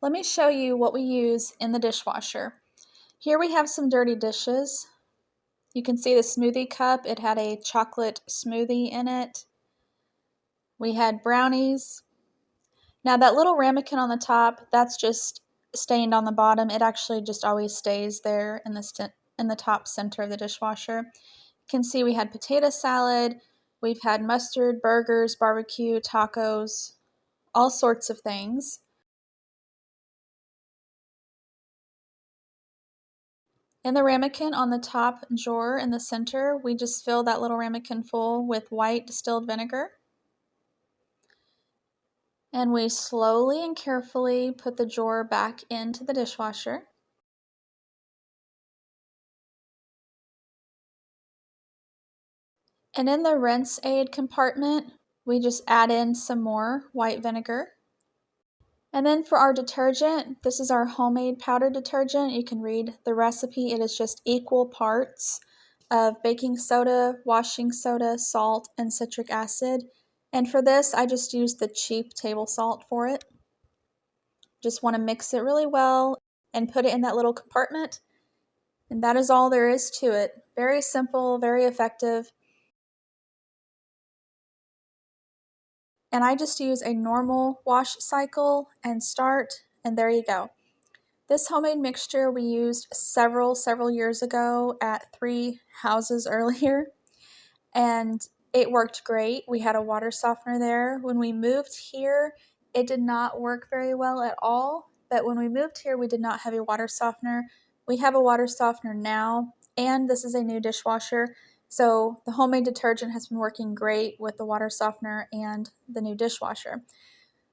Let me show you what we use in the dishwasher. Here we have some dirty dishes. You can see the smoothie cup. It had a chocolate smoothie in it. We had brownies. Now that little ramekin on the top, that's just stained on the bottom. It actually just always stays there in the top center of the dishwasher. You can see we had potato salad. We've had mustard, burgers, barbecue, tacos, all sorts of things. In the ramekin on the top drawer in the center, we just fill that little ramekin full with white distilled vinegar. And we slowly and carefully put the drawer back into the dishwasher. And in the rinse aid compartment, we just add in some more white vinegar. And then for our detergent, this is our homemade powder detergent. You can read the recipe. It is just equal parts of baking soda, washing soda, salt, and citric acid. And for this, I just used the cheap table salt for it. Just want to mix it really well and put it in that little compartment. And that is all there is to it. Very simple, very effective. And I just use a normal wash cycle and start, and there you go. This homemade mixture we used several years ago at 3 houses earlier, and it worked great. We had a water softener there. When we moved here, it did not work very well at all, but when we moved here, we did not have a water softener. We have a water softener now, and this is a new dishwasher. So the homemade detergent has been working great with the water softener and the new dishwasher.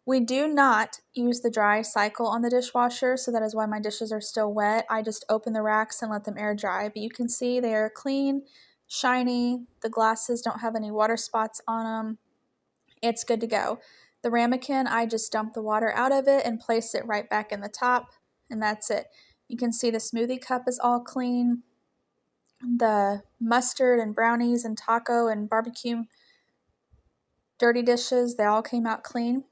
We do not use the dry cycle on the dishwasher, so that is why my dishes are still wet. I just open the racks and let them air dry, but you can see they are clean, shiny. The glasses don't have any water spots on them. It's good to go. The ramekin, I just dump the water out of it and place it right back in the top, and that's it. You can see the smoothie cup is all clean. The mustard and brownies and taco and barbecue dirty dishes, they all came out clean.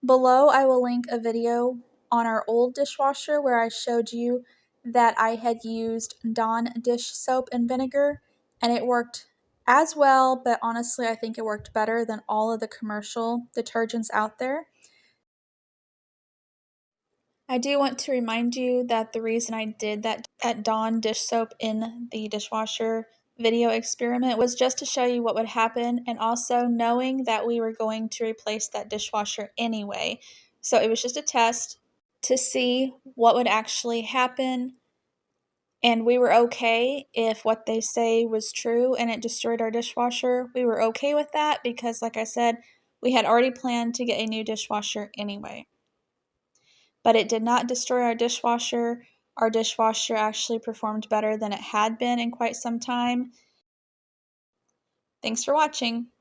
Below, I will link a video on our old dishwasher where I showed you that I had used Dawn dish soap and vinegar, and it worked as well, but honestly, I think it worked better than all of the commercial detergents out there. I do want to remind you that the reason I did that at Dawn dish soap in the dishwasher video experiment was just to show you what would happen, and also knowing that we were going to replace that dishwasher anyway. So it was just a test to see what would actually happen, and we were okay if what they say was true and it destroyed our dishwasher. We were okay with that because, like I said, we had already planned to get a new dishwasher anyway. But it did not destroy our dishwasher. Our dishwasher actually performed better than it had been in quite some time. Thanks for watching.